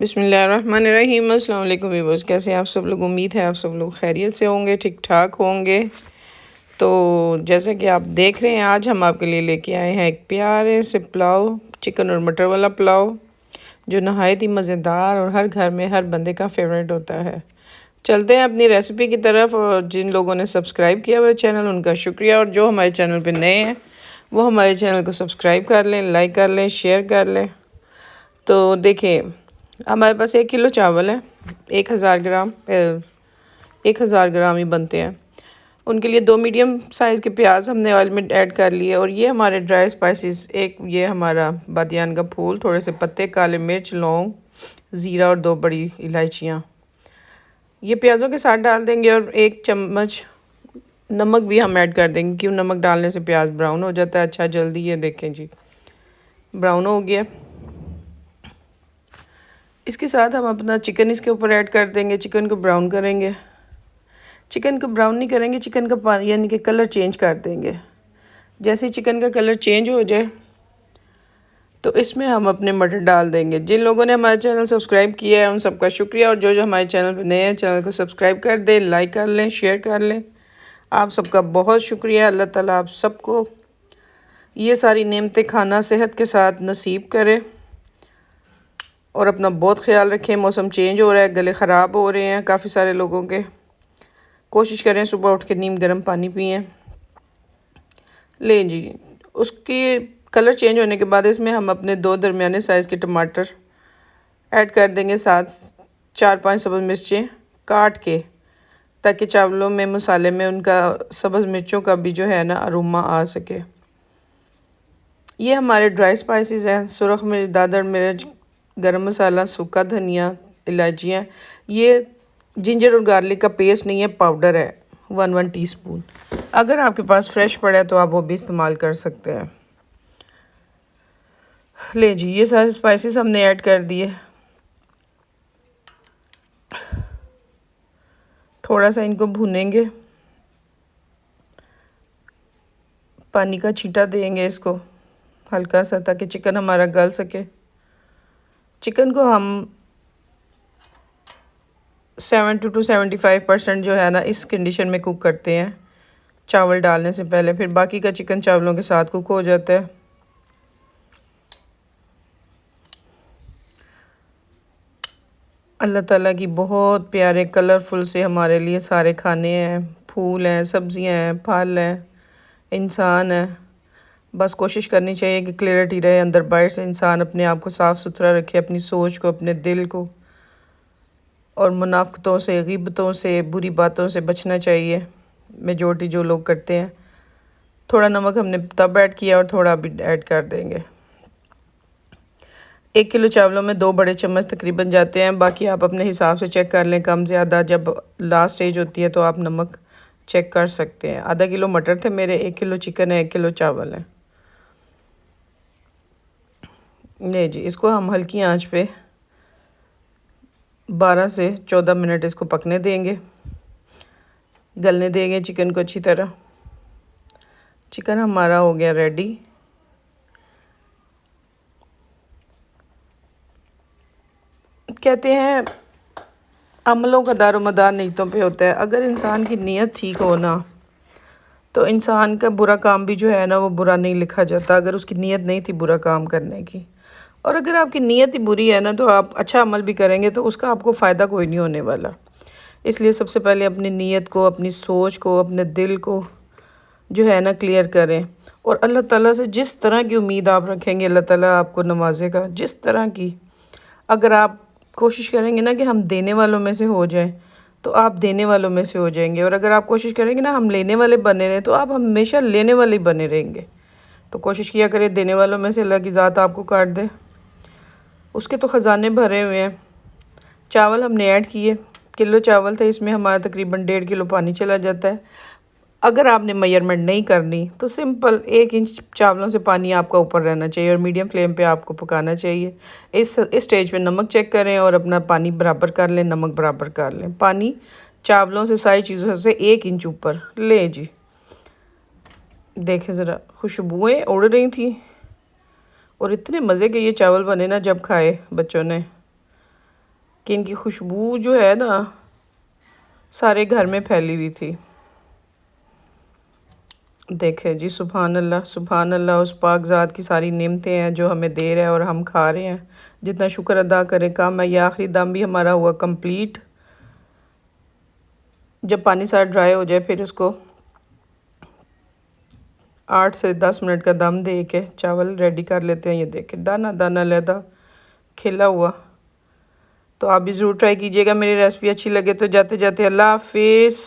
बिस्मिल्लाहिर्रहमानिर्रहीम। अस्सलाम वालेकुम व्यूअर्स, कैसे हैं आप सब लोग। उम्मीद है आप सब लोग खैरियत से होंगे, ठीक ठाक होंगे। तो जैसे कि आप देख रहे हैं, आज हम आपके लिए लेके आए हैं एक प्यारे से पुलाव, चिकन और मटर वाला पुलाव, जो नहायत ही मज़ेदार और हर घर में हर बंदे का फेवरेट होता है। चलते हैं अपनी रेसिपी की तरफ। और जिन लोगों ने सब्सक्राइब किया हुआ चैनल, उनका शुक्रिया, और जो हमारे चैनल पे नए हैं वो हमारे चैनल को सब्सक्राइब कर लें, लाइक कर लें, शेयर कर लें। तो देखिए, हमारे पास 1 किलो चावल है। 1000 ग्राम 1000 ग्राम ही बनते हैं। उनके लिए 2 मीडियम साइज़ के प्याज हमने ऑयल में ऐड कर लिए। और ये हमारे ड्राई स्पाइसेस, एक ये हमारा बादियान का फूल, थोड़े से पत्ते, काले मिर्च, लौंग, ज़ीरा और 2 बड़ी इलायचियाँ, ये प्याज़ों के साथ डाल देंगे। और 1 चम्मच नमक भी हम ऐड कर देंगे, क्यों नमक डालने से प्याज ब्राउन हो जाता है अच्छा जल्दी। ये देखें जी, ब्राउन हो गया। इसके साथ हम अपना चिकन इसके ऊपर ऐड कर देंगे। चिकन को ब्राउन करेंगे। चिकन को ब्राउन नहीं करेंगे, चिकन का पानी यानी कि कलर चेंज कर देंगे। जैसे ही चिकन का कलर चेंज हो जाए तो इसमें हम अपने मटर डाल देंगे। जिन लोगों ने हमारे चैनल सब्सक्राइब किया है उन सबका शुक्रिया, और जो जो हमारे चैनल पर नए हैं, चैनल को सब्सक्राइब कर दें, लाइक कर लें, शेयर कर लें। आप सबका बहुत शुक्रिया। अल्लाह ताला आप सबको ये सारी नेमतें खाना सेहत के साथ नसीब करे। और अपना बहुत ख्याल रखें। मौसम चेंज हो रहा है, गले ख़राब हो रहे हैं काफ़ी सारे लोगों के। कोशिश करें सुबह उठ के नीम गर्म पानी पिएं। लें जी, उसकी कलर चेंज होने के बाद इसमें हम अपने 2 दरमियाने साइज़ के टमाटर ऐड कर देंगे, साथ 4-5 सब्ज़ मिर्चें काट के, ताकि चावलों में मसाले में उनका सब्ज़ मिर्चों का भी जो है ना अरोमा आ सके। ये हमारे ड्राई स्पाइसेस हैं, सुरख मिर्च, दादर मिर्च, गरम मसाला, सूखा धनिया, इलायचियाँ। ये जिंजर और गार्लिक का पेस्ट नहीं है, पाउडर है, 1 टीस्पून। अगर आपके पास फ्रेश पड़ा है तो आप वो भी इस्तेमाल कर सकते हैं। ले जी, ये सारे स्पाइसेस हमने ऐड कर दिए। थोड़ा सा इनको भूनेंगे, पानी का छींटा देंगे इसको हल्का सा, ताकि चिकन हमारा गल सके। चिकन को हम 70 to 75% जो है ना इस कंडीशन में कुक करते हैं, चावल डालने से पहले। फिर बाकी का चिकन चावलों के साथ कुक हो जाता है। अल्लाह ताला की बहुत प्यारे कलरफुल से हमारे लिए सारे खाने हैं, फूल हैं, सब्जियां हैं, फल हैं, इंसान है। बस कोशिश करनी चाहिए कि क्लियरिटी रहे अंदर बाहर से, इंसान अपने आप को साफ़ सुथरा रखे, अपनी सोच को, अपने दिल को, और मुनाफिकतों से, गिबतों से, बुरी बातों से बचना चाहिए, मेजॉरिटी जो लोग करते हैं। थोड़ा नमक हमने तब ऐड किया और थोड़ा भी ऐड कर देंगे। 1 किलो चावलों में 2 बड़े चम्मच तकरीबन जाते हैं, बाकी आप अपने हिसाब से चेक कर लें, कम ज़्यादा। जब लास्ट स्टेज होती है तो आप नमक चेक कर सकते हैं। आधा किलो मटर थे मेरे, 1 किलो चिकन है, 1 किलो चावल है। नहीं जी, इसको हम हल्की आंच पे 12 से 14 मिनट इसको पकने देंगे, गलने देंगे चिकन को अच्छी तरह। चिकन हमारा हो गया रेडी। कहते हैं अमलों का दारोमदार नीयतों पे होता है। अगर इंसान की नीयत ठीक हो ना, तो इंसान का बुरा काम भी जो है ना वो बुरा नहीं लिखा जाता, अगर उसकी नीयत नहीं थी बुरा काम करने की। और अगर आपकी नीयत ही बुरी है ना, तो आप अच्छा अमल भी करेंगे तो उसका आपको फ़ायदा कोई नहीं होने वाला। इसलिए सबसे पहले अपनी नीयत को, अपनी सोच को, अपने दिल को जो है ना क्लियर करें। और अल्लाह ताला से जिस तरह की उम्मीद आप रखेंगे, अल्लाह ताला आपको नवाजेगा जिस तरह की। अगर आप कोशिश करेंगे ना कि हम देने वालों में से हो जाएं, तो आप देने वालों में से हो जाएंगे। और अगर आप कोशिश करेंगे ना हम लेने वाले बने रहें, तो आप हमेशा लेने वाले ही बने रहेंगे। तो कोशिश किया करें देने वालों में से अल्लाह की ज़ात आपको काट दे, उसके तो ख़जाने भरे हुए हैं। चावल हमने ऐड किए, किलो चावल थे, इसमें हमारा तकरीबन 1.5 किलो पानी चला जाता है। अगर आपने मेजरमेंट नहीं करनी तो सिंपल 1 इंच चावलों से पानी आपका ऊपर रहना चाहिए, और मीडियम फ्लेम पे आपको पकाना चाहिए। इस स्टेज पे नमक चेक करें और अपना पानी बराबर कर लें, नमक बराबर कर लें। पानी चावलों से, सारी चीज़ों से 1 इंच ऊपर लें जी। देखें ज़रा, खुशबुएँ उड़ रही थी, और इतने मज़े के ये चावल बने ना जब खाए बच्चों ने। कि इनकी खुशबू जो है ना सारे घर में फैली हुई थी। देखे जी, सुभान अल्लाह, उस पाक ज़ात की सारी नेमतें हैं जो हमें दे रहा है और हम खा रहे हैं। जितना शुक्र अदा करें कम है। ये आखिरी दम भी हमारा हुआ कंप्लीट। जब पानी सारा ड्राई हो जाए फिर उसको 8 से 10 मिनट का दम दे के चावल रेडी कर लेते हैं। ये देखें दाना दाना लहदा खिला हुआ। तो आप भी ज़रूर ट्राई कीजिएगा। मेरी रेसिपी अच्छी लगे तो जाते जाते अल्लाह हाफिज़।